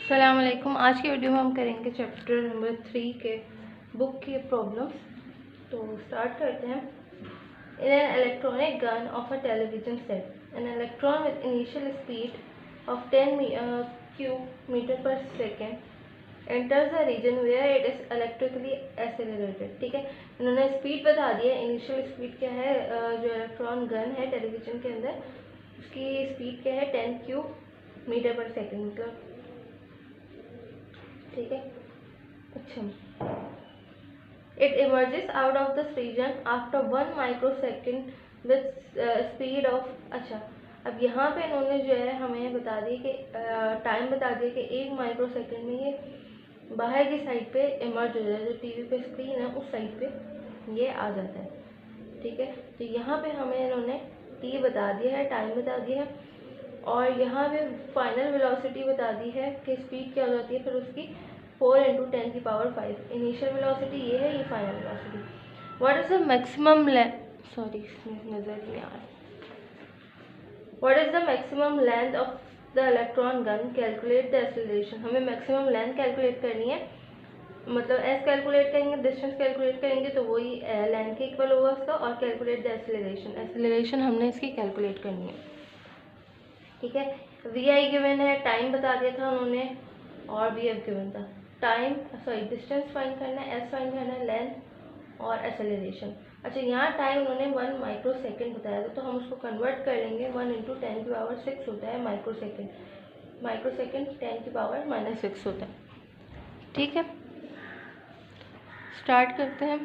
अस्सलाम वालेकुम। आज की वीडियो में हम करेंगे चैप्टर नंबर 3 के बुक के प्रॉब्लम्स। तो स्टार्ट करते हैं। In an electronic gun of a television set an electron with initial speed of 10 cube metre पर second enters the region where it is electrically accelerated. ठीक है, इन्होंने स्पीड बता दी है। इनिशियल स्पीड क्या है, जो इलेक्ट्रॉन गन है टेलीविजन के अंदर उसकी स्पीड क्या है 10 क्यूब मीटर पर सेकेंड, मतलब ठीक है। अच्छा, it emerges out of this region after 1 microsecond with speed of. अच्छा, अब यहाँ पे इन्होंने जो है हमें बता दिया कि टाइम बता दिया कि 1 माइक्रोसेकेंड में ये बाहर की साइड पे इमर्ज हो जाए, जो टीवी पे स्क्रीन है उस साइड पे ये आ जाता है। ठीक है, तो यहाँ पे हमें इन्होंने टी बता दिया है, टाइम बता दिया है, और यहाँ पे फाइनल वेलोसिटी बता दी है कि स्पीड क्या हो जाती है, फिर उसकी 4 × 10⁵ इनिशियल वेलोसिटी ये है, ये final velocity. What is the maximum sorry इसमें नजर नहीं आ रहा। What is the maximum length of the electron gun, calculate the acceleration. हमें मैक्सिमम लेंथ कैलकुलेट करनी है, मतलब एस कैलकुलेट करेंगे, डिस्टेंस कैलकुलेट करेंगे तो वही लेंथ के इक्वल होगा उसका, और कैलकुलेट द एक्सेलरेशन, एक्सेलरेशन हमने इसकी कैलकुलेट करनी है। ठीक है, वी आई गिवन है, टाइम बता दिया था उन्होंने, और वी एफ गिवन था। टाइम डिस्टेंस फाइंड करना है, एस फाइंड करना है, लेंथ और एक्सेलरेशन। अच्छा, यहाँ टाइम उन्होंने 1 माइक्रोसेकेंड बताया था, तो हम उसको कन्वर्ट कर लेंगे। 1 × 10⁶ होता है माइक्रोसेकेंड, माइक्रोसेकेंड 10⁻⁻⁶ होता है। ठीक है, स्टार्ट करते हैं।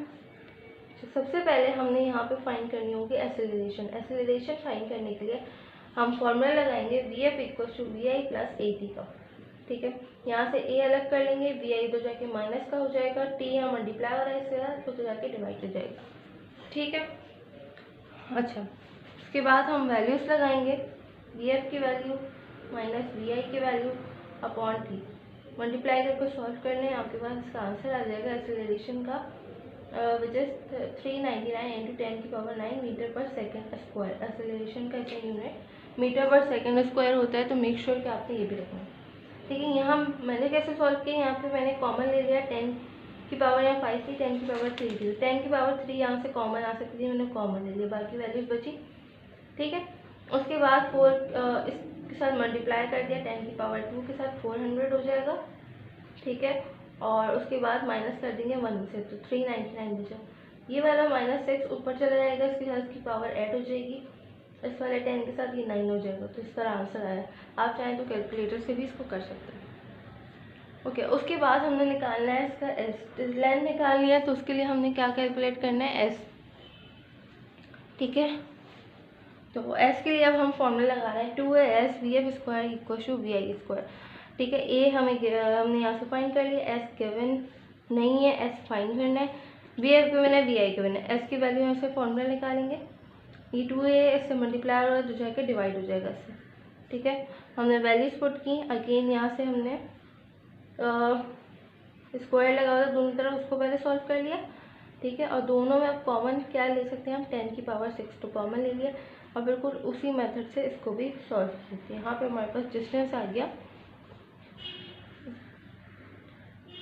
सबसे पहले हमने यहाँ पे फाइंड करनी होगी एक्सेलरेशन। एक्सेलरेशन फाइंड करने के लिए हम फॉर्मूला लगाएंगे Vf = Vi + At का। ठीक है, यहाँ से A अलग कर लेंगे, Vi तो जाके माइनस का हो जाएगा, T यहाँ मल्टीप्लाई हो रहा है इसके साथ, तो जाके डिवाइड हो जाएगा। ठीक है, अच्छा, उसके बाद हम वैल्यूज लगाएंगे। Vf की वैल्यू माइनस Vi की वैल्यू अपॉन T, मल्टीप्लाई करके सॉल्व करने आपके पास इसका आंसर आ जाएगा एक्सेलरेशन का, विच इज 399 × 10⁹ मीटर पर सेकेंड स्क्वायर। एक्सेलरेशन का इसका यूनिट मीटर पर सेकेंड स्क्वायर होता है, तो मेक श्योर कि आपने ये भी रखना है। ठीक है, यहाँ मैंने कैसे सॉल्व किया, यहाँ पे मैंने कॉमन ले लिया 10 की पावर यहाँ 5 थी, 10 की पावर 3 थी, 10 की पावर 3 यहाँ से कॉमन आ सकती थी, मैंने कॉमन ले लिया, बाकी वैल्यूज बची। ठीक है, उसके बाद 4 इसके साथ मल्टीप्लाई कर दिया, 10 की पावर 2 के साथ 400 हो जाएगा। ठीक है, और उसके बाद माइनस कर देंगे 1 से, तो 399 बचा। ये वाला -6 ऊपर चला जाएगा, इसके साथ इसकी पावर ऐड हो जाएगी, इस वाले 10 के साथ ये 9 हो जाएगा, तो इस तरह आंसर आया। आप चाहें तो कैलकुलेटर से भी इसको कर सकते हैं। ओके, उसके बाद हमने निकालना है इसका एस, लेंथ निकाल लिया, तो उसके लिए हमने क्या कैलकुलेट करना है, एस। ठीक है, तो एस के लिए अब हम फॉर्मूला लगा रहे हैं 2as Vf² = Vi²। ठीक है, ए हमने यहाँ से फाइंड कर लिया, एस गिवन नहीं है, एस फाइंड करना है, Vf गिवन है, Vi गिवन है, एस की वैल्यू यहाँ से फॉर्मूला निकालेंगे। ये 2a इससे मल्टीप्लाई हो रहा है, तो जाके डिवाइड हो जाएगा इससे। ठीक है, हमने वैल्यूज पुट की, अगेन यहाँ से हमने स्क्वायर लगा हुआ था दोनों तरफ, उसको पहले सॉल्व कर लिया। ठीक है, और दोनों में अब कॉमन क्या ले सकते हैं हम, 10 की पावर 6 तो कॉमन ले लिया, और बिल्कुल उसी मेथड से इसको भी सॉल्व कर सकते हैं। यहाँ पे हमारे पास डिस्टेंस आ गया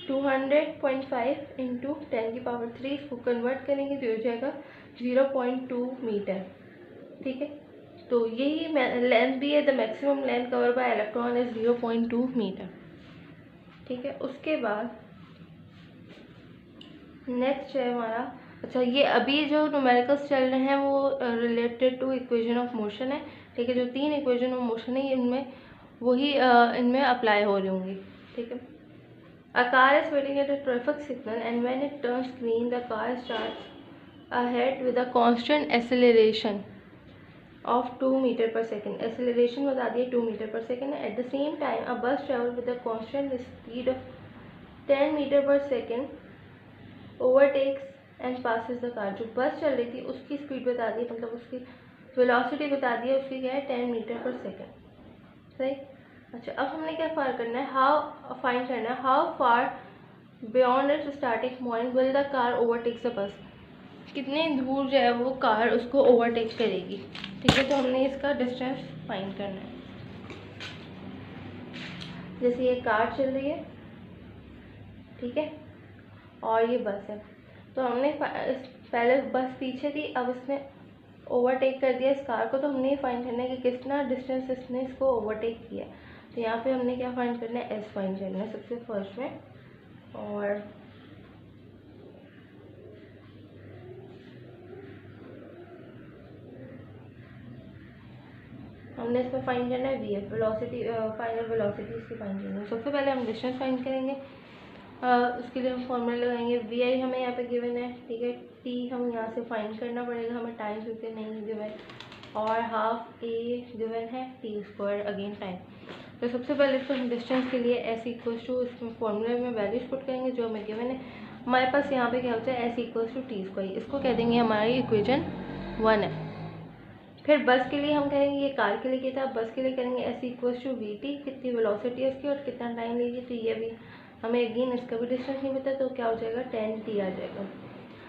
200.5 × 10 की पावर 3, इसको कन्वर्ट करेंगे तो हो जाएगा 0.2 मीटर। ठीक है, तो यही लेंथ भी है, the maximum length cover by electron is 0.2 metre. ठीक है, उसके बाद नेक्स्ट है हमारा, अच्छा ये अभी जो न्यूमेरिकल्स चल रहे हैं वो related to equation of motion है। ठीक है, जो 3 इक्वेशन ऑफ मोशन है इनमें वही इनमें अप्लाई हो रही होंगी। ठीक है, a car is waiting at a traffic signal and when it turns green the car starts ahead with a constant acceleration of 2 metre per second. Acceleration बता दिए 2 metre per second. At the same time a bus travel with a constant speed of 10 metre per second overtakes and passes the car. जो bus चल रही थी उसकी speed बता दी, मतलब उसकी वेलोसिटी बता दी, उसकी क्या है 10 मीटर/सेकेंड। सही। अच्छा, अब हमने क्या फाइंड करना है, how far beyond it's starting point will the car overtakes the bus. कितने दूर जो है वो कार उसको ओवरटेक करेगी। ठीक है, तो हमने इसका डिस्टेंस फाइंड करना है। जैसे ये कार चल रही है, ठीक है, और ये बस है, तो हमने पहले बस पीछे थी, अब इसने ओवरटेक कर दिया इस कार को, तो हमने ये फाइंड करना है कि कितना डिस्टेंस इसने इसको ओवरटेक किया। तो यहाँ पे हमने क्या फाइंड करना है, एस फाइंड करना है सबसे फर्स्ट में। और हमने इसमें फाइंड करना है V F, velocity, final velocity इसकी फाइंड करनी है। सबसे पहले हम डिस्टेंस फाइंड करेंगे, उसके लिए हम फॉर्मूला लगाएंगे। वी आई हमें यहाँ पे गिवन है, ठीक है, टी हम यहाँ से फाइंड करना पड़ेगा, हमें टाइम क्योंकि नहीं गिवन, और हाफ ए गिवन है, टी स्क्वायर अगेन टाइम। तो सबसे पहले इसको हम डिस्टेंस के लिए एस इक्वल्स टू, इसमें फॉर्मूले में वैल्यूज पुट करेंगे जो हमें गिवन है। हमारे पास यहाँ पे क्या होता है, S equals to T square, इसको कह देंगे हमारी इक्वेशन 1 है। फिर बस के लिए हम करेंगे, ये कार के लिए किया था, बस के लिए करेंगे S equals to V T, कितनी वेलोसिटी है उसकी और कितना टाइम लेगी। तो ये भी हमें अगेन इसका भी डिस्टेंस नहीं पता, तो क्या हो जाएगा, 10 टी आ जाएगा।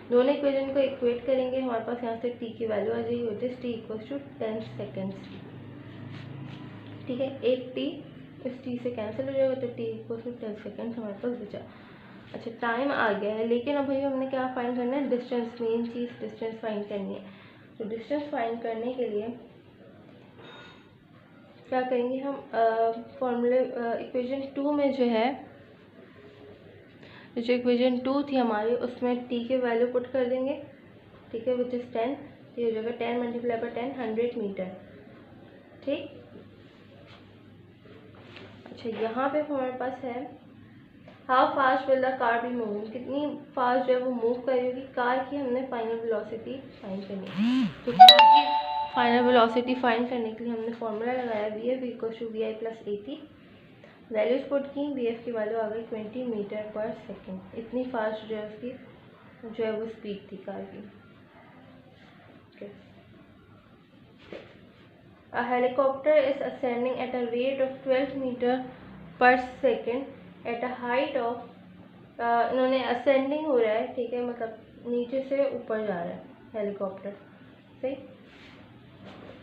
दोनों इक्वेशन को इक्वेट करेंगे, हमारे पास यहाँ से टी की वैल्यू आ जाएगी, which is T equals to 10 seconds, ठीक है। एक टी इस टी से कैंसिल हो जाएगा, तो टी इक्वल्स टू 10 सेकेंड्स हमारे पास बचा। अच्छा, टाइम आ गया है, लेकिन अब भाई हमने क्या फाइंड करना है, डिस्टेंस, मेन चीज़ डिस्टेंस फाइंड करनी है। तो डिस्टेंस फाइंड करने के लिए क्या करेंगे हम, फॉर्मूले इक्वेशन 2 में जो है, जो इक्वेशन 2 थी हमारी, उसमें टी के वैल्यू पुट कर देंगे, ठीक है, विच इज़ 10। तो ये हो जाएगा 10 मल्टीप्लाई बाई 10, 100 मीटर, ठीक। अच्छा, यहाँ पे हमारे पास है how fast will the car be moving, कितनी फास्ट जो है वो मूव करेगी कार की, हमने फाइनल वेलोसिटी फाइंड करनी है। तो कार की फाइनल वेलोसिटी फाइंड करने के लिए हमने फॉर्मूला लगाया, V F equal to V I plus A T, values put की, वी एफ की वैल्यू आ गई 20 मीटर पर सेकेंड। इतनी फास्ट जो है उसकी जो है वो स्पीड थी कार की। A helicopter is ascending at a rate of 12 metre पर second at a height of, इन्होंने असेंडिंग हो रहा है, ठीक है, मतलब नीचे से ऊपर जा रहा है हेलीकॉप्टर, सही।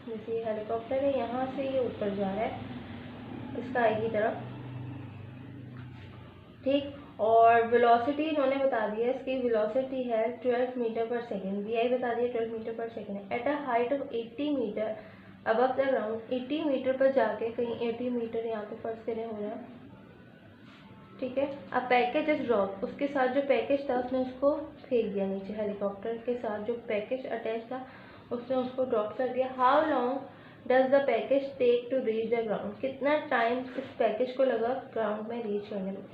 जैसे ये हेलीकॉप्टर है, यहाँ से ये ऊपर जा रहा है स्काई की तरफ, ठीक। और वेलोसिटी इन्होंने बता दिया, इसकी वेलोसिटी है 12 मीटर पर सेकेंड, वी आई बता दिया 12 मीटर पर second, at a height of 80 metre above the ground, 80 metre पर जाके, कहीं 80 मीटर यहाँ पे फर्स्ट करें हो रहा है, ठीक है। अब पैकेज इज ड्रॉप, उसके साथ जो पैकेज था उसने उसको फेंक दिया नीचे, हेलीकॉप्टर के साथ जो पैकेज अटैच था उसने उसको ड्रॉप कर दिया। How long does the package take to reach the ground, कितना टाइम इस पैकेज को लगा ग्राउंड में रीच करने में।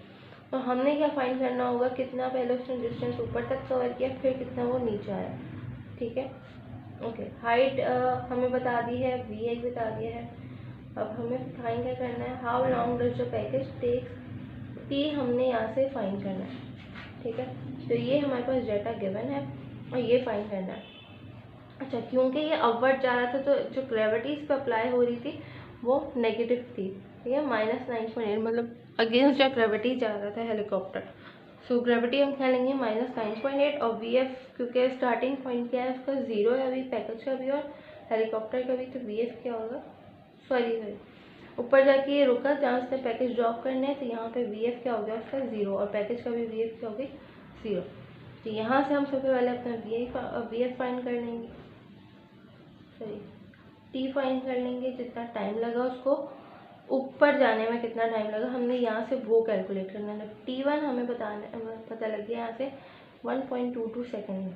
तो हमने क्या फाइंड करना होगा, कितना पहले उसने डिस्टेंस ऊपर तक कवर किया, फिर कितना वो नीचे आया, ठीक है, ओके। हाइट हमें बता दी है, वी आई बता दिया है। अब हमें फाइंड क्या करना है, how long does the package takes, T हमने यहाँ से फाइंड करना है, ठीक है। तो ये हमारे पास डाटा गिवन है और ये फाइंड करना है। अच्छा, क्योंकि ये अपवर्ड जा रहा था तो जो ग्रेविटी इस पर अप्लाई हो रही थी वो नेगेटिव थी, ठीक है, -9.8, मतलब अगेंस्ट जो ग्रेविटी जा रहा था हेलीकॉप्टर। सो ग्रेविटी हम क्या लेंगे, -9.8, और वी एफ क्योंकि स्टार्टिंग पॉइंट क्या है उसका 0 है अभी, पैकेज का भी और हेलीकॉप्टर का भी, तो वी एफ क्या होगा, सॉरी ऊपर जाके ये रुका जहाँ से पैकेज ड्रॉप करने है, तो यहाँ पे वी एफ क्या हो गया उसका 0, और पैकेज का भी वी एफ क्या होगी 0। तो यहाँ से हम सबसे पहले अपना वी एफ फाइंड कर लेंगे, सॉरी टी फाइंड कर लेंगे, जितना टाइम लगा उसको ऊपर जाने में कितना टाइम लगा, हमने यहाँ से वो कैलकुलेट करना है। T1 हमें पता लग गया यहाँ से 1.22 सेकेंड में,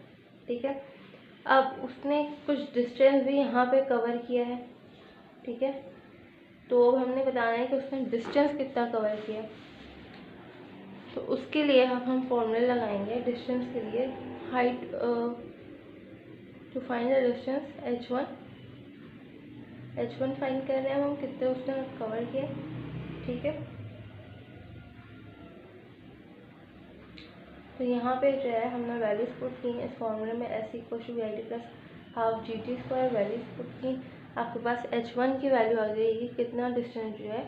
ठीक है। अब उसने कुछ डिस्टेंस भी यहाँ पे कवर किया है, ठीक है, तो अब हमने बताना है कि उसने डिस्टेंस कितना कवर किया। तो उसके लिए हम फॉर्मूला लगाएंगे डिस्टेंस के लिए, height to find the distance h1 find कर रहे हैं हम, कितने उसने कवर किया, ठीक है। तो यहाँ पे जो है हमने वैल्यूज पुट की इस फॉर्मूले में, S equal to V I T plus half G T square, values put की, आपके पास h1 की वैल्यू आ जाएगी, कितना डिस्टेंस जो है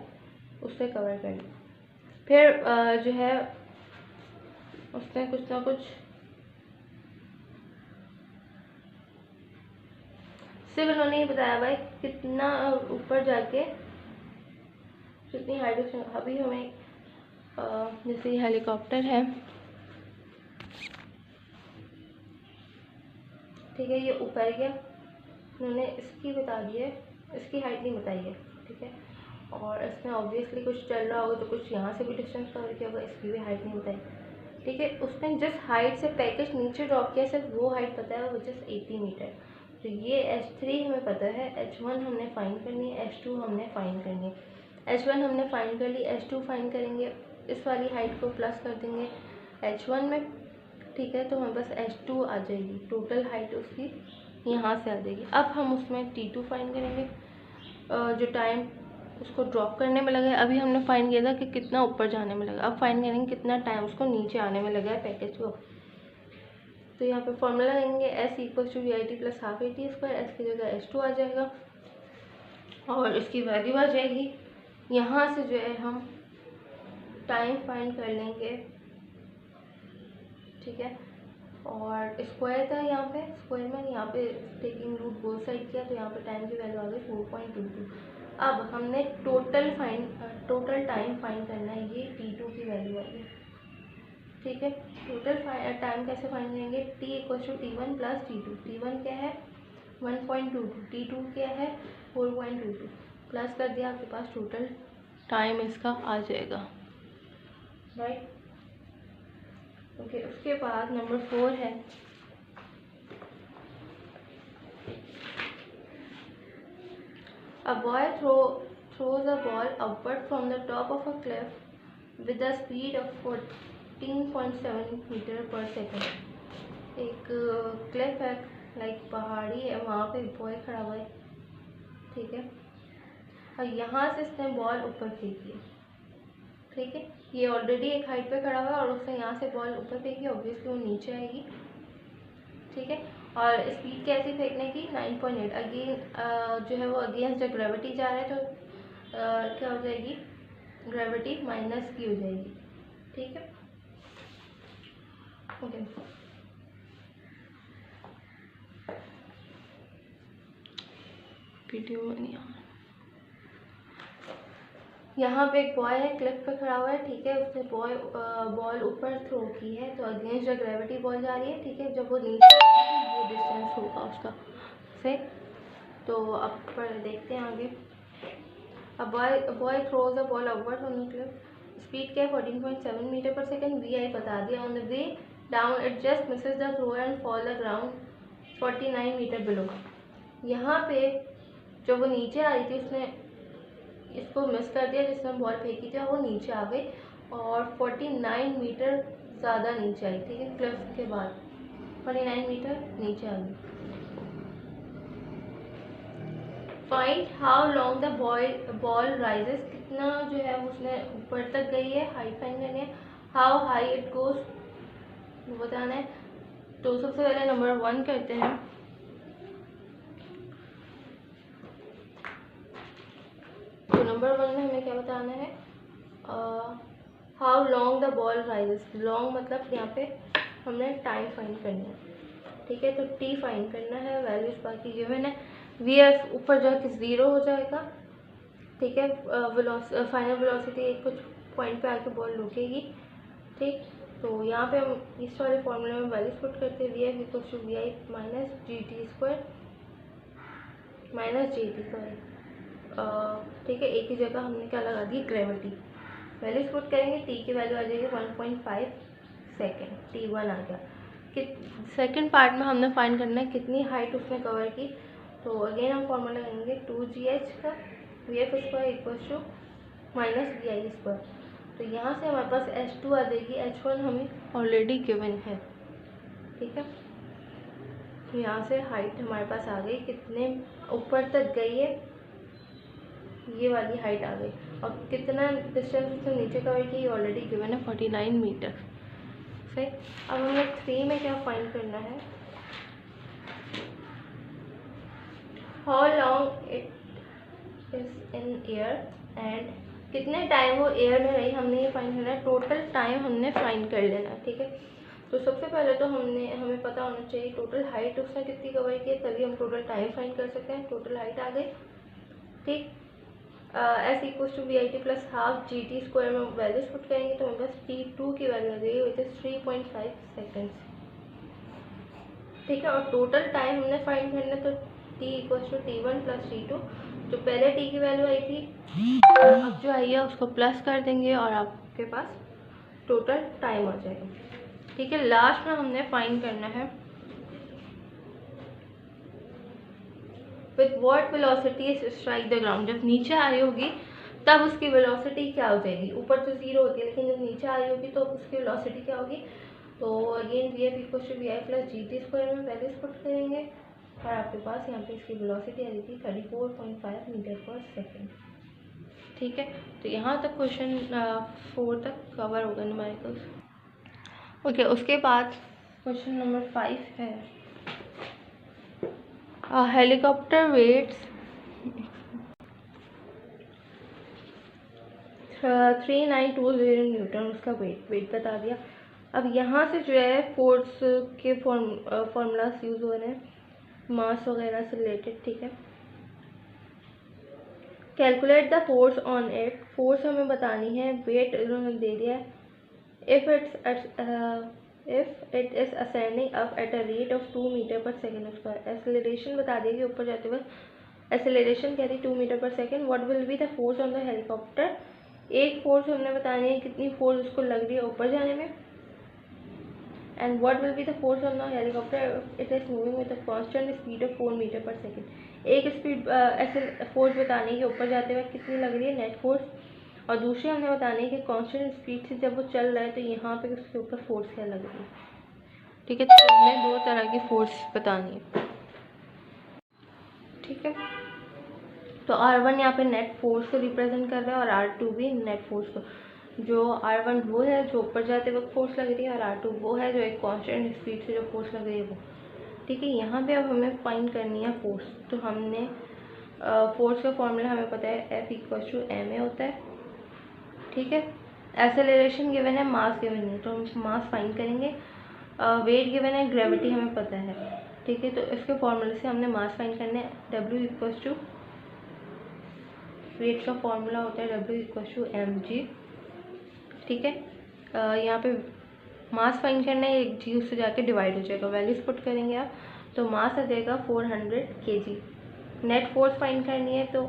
उससे कवर कर लिया। फिर जो है उसने कुछ ना कुछ सिर्फ उन्होंने ये बताया भाई कितना ऊपर जाके जितनी हाइट उसने अभी हमें जैसे हेलीकॉप्टर है, ठीक है, ये ऊपर गया, उन्होंने इसकी बता दी है, इसकी हाइट नहीं बताई है, ठीक है। और इसमें ऑब्वियसली कुछ चल रहा होगा तो कुछ यहाँ से भी डिस्टेंस कवर किया होगा, इसकी भी हाइट नहीं बताई, ठीक है। उसने जिस हाइट से पैकेज नीचे ड्रॉप किया सिर्फ वो हाइट पता है, वो जस्ट 80 मीटर। तो ये H3 हमें पता है, H1 हमने फाइंड करनी है, H2 हमने फाइंड करनी है। H1 हमने फाइंड कर ली, H2 फाइंड करेंगे, इस वाली हाइट को प्लस कर देंगे H1 में, ठीक है। तो हमें बस H2 आ जाएगी, टोटल हाइट उसकी यहाँ से आ जाएगी। अब हम उसमें T2 फाइंड करेंगे, जो टाइम उसको ड्रॉप करने में लगा है, अभी हमने फाइंड किया था कि कितना ऊपर जाने में लगा, अब फाइंड करेंगे कितना टाइम उसको नीचे आने में लगा है पैकेज को। तो यहाँ पे फॉर्मूला लेंगे S = VIT + ½ AT², S की जगह H2 आ जाएगा और इसकी वैल्यू आ जाएगी। यहाँ से जो है हम टाइम फाइंड कर लेंगे, ठीक है। और स्क्वायर था यहाँ पे, स्क्वायर में यहाँ पे टेकिंग रूट बोथ साइड किया, तो यहाँ पे टाइम की वैल्यू आ गई 4.22। अब हमने टोटल टाइम फाइंड करना है, ये T2 की वैल्यू आई, ठीक है। टोटल टाइम कैसे फाइंड करेंगे, T = T1 + T2। T1 क्या है 1.22, T2 क्या है 4.22, प्लस कर दिया, आपके पास टोटल टाइम इसका आ जाएगा, राइट। ओके, उसके बाद नंबर 4 है, a boy throws a ball upward from the top of a cliff with a speed of 14.7 metre पर सेकेंड। एक क्लिफ है, लाइक पहाड़ी है, वहाँ पे बॉय खड़ा हुआ है, ठीक है। और यहाँ से इसने बॉल ऊपर फेंकी है, ठीक है। ये ऑलरेडी एक हाइट पे खड़ा हुआ है और उसने यहाँ से बॉल ऊपर फेंकी, ऑब्वियसली वो नीचे आएगी, ठीक है। और स्पीड कैसी फेंकने की 9.8, अगेन जो है वो अगेंस्ट द ग्रेविटी जा रहा है, तो क्या हो जाएगी, ग्रेविटी माइनस की हो जाएगी, ठीक है। ओके, वीडियो में नहीं आ रहा। यहाँ पे एक बॉय है, क्लिफ पे खड़ा हुआ है, ठीक है। उसने बॉल ऊपर थ्रो की है, तो अगेंस्ट द ग्रेविटी बॉल जा रही है, ठीक है। जब वो नीचे आएगी तो ये डिस्टेंस होगा उसका से। तो अब पर देखते हैं आगे। अब boy throws a ball upward from the cliff, speed क्या है 14.7 मीटर पर सेकेंड, VI बता दिया। On the way down it just misses the throw and fall the ground 49 metre below. यहाँ पे जब वो नीचे आ रही थी उसने इसको मिस कर दिया, जिसमें बॉल फेंकी थी, और वो नीचे आ गई और 49 मीटर ज़्यादा नीचे आई, ठीक है। क्लिफ के बाद 49 मीटर नीचे आ गई। Find how long the ball rises, कितना जो है उसने ऊपर तक गई है, हाइट फाइंड करनी है। हाउ हाई इट गोज वो बताना है। तो सबसे पहले नंबर 1 करते हैं। तो नंबर 1 में हमें क्या बताना है, how long the ball rises. Long मतलब यहाँ पे हमने टाइम फाइंड करनी है, ठीक है। तो T फाइंड करना है, वैल्यूज बाकी गिवन है। VF ऊपर जाके 0 हो जाएगा, ठीक है। फाइनल वेलोसिटी कुछ पॉइंट पे आके बॉल रुकेगी, ठीक। तो यहाँ पे हम इस वाले फॉर्मूले में वैल्यूज पुट करते हैं, VF = VI - GT² - JT, sorry, ठीक है। एक ही जगह हमने क्या लगा दी, ग्रेविटी। वैल्यूज पुट करेंगे, T की वैल्यू आ जाएगी 1.5 सेकेंड, T1 आ गया। कि सेकेंड पार्ट में हमने फाइंड करना है कितनी हाइट उसने कवर की। तो अगेन हम फॉर्मूला लगाएंगे 2GH का, VF² - VI²। तो यहाँ से हमारे पास H2 आ जाएगी, H1 हमें ऑलरेडी गिवन है, ठीक है। तो यहाँ से हाइट हमारे पास आ गई, कितने ऊपर तक गई है, ये वाली हाइट आ गई। और कितना डिस्टेंस उसने नीचे कवर की ऑलरेडी गिवन है 49 मीटर, सही। अब हमें 3 में क्या फाइंड करना है, how long it is in air and कितने टाइम वो एयर में रही, हमने ये फाइंड करना है। टोटल टाइम हमने फाइंड कर लेना है, ठीक है। तो सबसे पहले तो हमें पता होना चाहिए टोटल हाइट उसने कितनी कवर की है, तभी हम टोटल टाइम फाइंड कर सकते हैं। टोटल हाइट आ गई, ठीक। S equals to V I T plus half G T square में वैल्यूज पुट करेंगे तो हमारे पास T2 की वैल्यू आ जाएगी विच इज़ 3.5 सेकेंड्स। ठीक है, और टोटल टाइम हमने फाइंड करना तो T equals to T1 plus T2, जो पहले T की वैल्यू आई थी अब जो आई है उसको प्लस कर देंगे और आपके पास टोटल टाइम आ जाएगा। ठीक है, लास्ट में हमने फाइंड करना है with what velocity strike the ground. जब नीचे आ रही होगी तब उसकी वेलोसिटी क्या हो जाएगी, ऊपर तो जीरो होती है लेकिन जब नीचे आ रही होगी तो उसकी वेलोसिटी क्या होगी। तो again V F equal to V I plus G T square में वैल्यूज पुट करेंगे और आपके पास यहाँ पे इसकी वेलोसिटी आ रही थी 34.5 मीटर पर सेकेंड। ठीक है, तो यहाँ तक क्वेश्चन 4 तक कवर होगा न्यूमेरिकल्स। ओके, उसके बाद क्वेश्चन नंबर 5 है हेलीकॉप्टर वेट्स 3920 न्यूटन, उसका वेट बता दिया। अब यहाँ से जो है फोर्स के फॉर्मूलाज यूज़ हो रहे हैं मास वगैरह से रिलेटेड। ठीक है, calculate the force on it, force हमें बतानी है, वेट इन्होंने दे दिया है। If it is ascending up at a rate of 2 metre पर सेकेंड स्क्वायर, एक्सेलरेशन बता देगी ऊपर जाते वक्त, एक्सेलरेशन कह रही 2 मीटर पर second. What will be the force on the helicopter, एक फोर्स हमने बतानी है कितनी फोर्स उसको लग रही है ऊपर जाने में। And what will be the force on the helicopter it is moving with a constant speed of 4 metre पर सेकेंड। एक स्पीड ऐसे फोर्स बतानी है कि ऊपर जाते हुए कितनी लग रही है नेट फोर्स, और दूसरी हमने बतानी है कि कांस्टेंट स्पीड से जब वो चल रहा है तो यहाँ पे उसके ऊपर फोर्स क्या लग रही है। ठीक है, तो हमें 2 तरह की फोर्स बतानी है। ठीक है, तो R1 यहाँ पे नेट फोर्स को रिप्रेजेंट कर रहा है और R2 भी नेट फोर्स को। जो R1 वो है जो ऊपर जाते वक्त फोर्स लग रही है और R2 वो है जो एक कांस्टेंट स्पीड से जो फोर्स लग रही है वो। ठीक है, यहाँ पे अब हमें फाइंड करनी है फोर्स। तो हमने फोर्स का फॉर्मूला हमें पता है F इक्वल टू ma होता है। ठीक है, एक्सेलरेशन गिवन है, मास गिवन है, तो हम मास फाइंड करेंगे। वेट गिवन है, ग्रेविटी हमें पता है। ठीक है, तो इसके फॉर्मूले से हमने मास फाइंड करना है। W इक्वल टू, वेट का फॉर्मूला होता है W इक्वल टू mg। ठीक है, यहाँ पे मास फाइंड करना है, एक जी उससे जाके डिवाइड हो जाएगा, वैल्यूज पुट करेंगे आप तो मास आ जाएगा 400 kg। नेट फोर्स फाइंड करनी है तो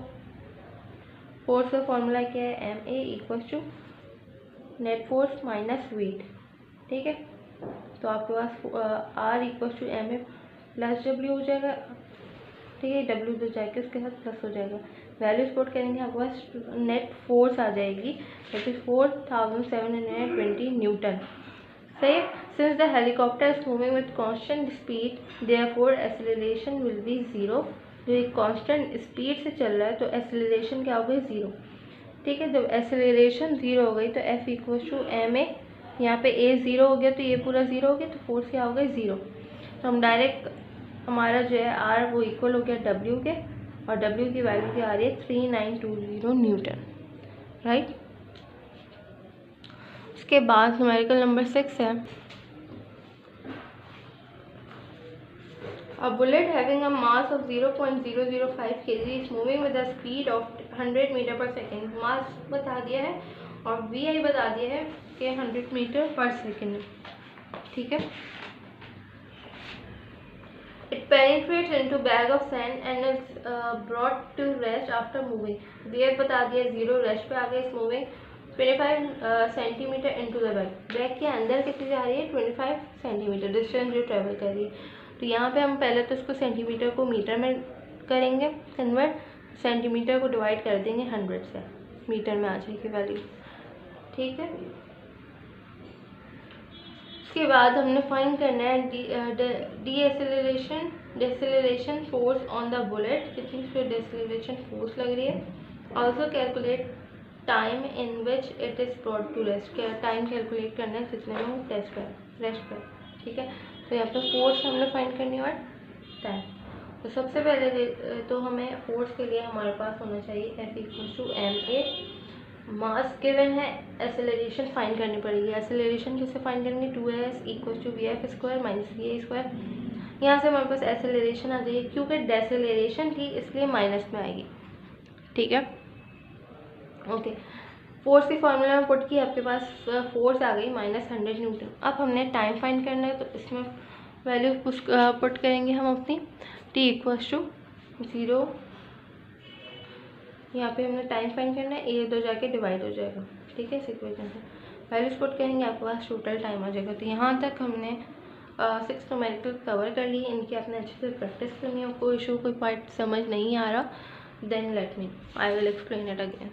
फोर्स का फॉर्मूला क्या है, ma equal to net force minus weight. ठीक है, तो आपके पास r equal to ma plus w हो जाएगा। ठीक है, w जो जाएगा उसके साथ प्लस हो जाएगा, वैल्यूज पुट करेंगे आपके पास नेट फोर्स आ जाएगी दैट इज 4720 न्यूटन। सही, since the helicopter is moving with constant speed therefore acceleration will be 0। जो एक कांस्टेंट स्पीड से चल रहा है तो एक्सेलरेशन क्या हो गई 0। ठीक है, जब एक्सेलरेशन 0 हो गई तो F इक्वल टू ma, यहाँ पे a 0 हो गया तो ये पूरा 0 हो गया तो फोर्स क्या हो गई 0। तो हम डायरेक्ट हमारा जो है R वो इक्वल हो गया W के, और W की वैल्यू क्या आ रही है 3920 न्यूटन। राइट, उसके बाद न्यूमेरिकल नंबर 6 है A bullet having a mass of 0.005 kg is moving with a speed of 100 metre पर सेकेंड। मास बता दिया है और VI बता दिया है कि 100 मीटर पर सेकेंड। ठीक है, It penetrates into bag of sand and is brought to rest after moving। VI बता दिया 0, रेस्ट पे आ गया, इस moving 25 centimetre into the bag. Bag के अंदर कितनी जा रही है 25 सेंटीमीटर डिस्टेंस जो ट्रेवल कर रही है। तो यहाँ पे हम पहले तो इसको सेंटीमीटर को मीटर में करेंगे कन्वर्ट, सेंटीमीटर को डिवाइड कर देंगे 100 से, मीटर में आ जाएगी वैल्यू। ठीक है, उसके बाद हमने फाइंड करना है deceleration force on the bullet, कितनी उस पर डिसेलरेशन फोर्स लग रही है। Also calculate time in which it is brought to rest, क्या टाइम कैलकुलेट करना है कितने में वो रेस्ट पर। ठीक है, तो यहाँ पे फोर्स हमने फाइंड करनी है और टाइम। तो सबसे पहले तो हमें फोर्स के लिए हमारे पास होना चाहिए F equal to ma, mass given है, एक्सेलरेशन फाइंड करनी पड़ेगी। एक्सेलरेशन किससे फाइंड करेंगे 2s equal to V F square minus V A square. यहाँ से हमारे पास एक्सेलरेशन आ जाएगी, क्योंकि डेसेलरेशन थी इसलिए माइनस में आएगी। ठीक है, ओके, फोर्स की फॉर्मूला में पुट की, आपके पास फोर्स आ गई -100 N। अब हमने टाइम फाइंड करना है, तो इसमें वैल्यू पुट करेंगे हम अपनी, t = 0। यहाँ पे हमने टाइम फाइंड करना है, ये 2 जाके डिवाइड हो जाएगा, ठीक है। इस इक्वेशन से वैल्यूज पुट करेंगे, आपके पास टोटल टाइम आ जाएगा। तो यहाँ तक हमने 6 न्यूमेरिकल कवर कर लिए। इनकी आपने अच्छे से प्रैक्टिस करनी है। कोई इशू, कोई पार्ट समझ नहीं आ रहा, then let me, I will explain it again.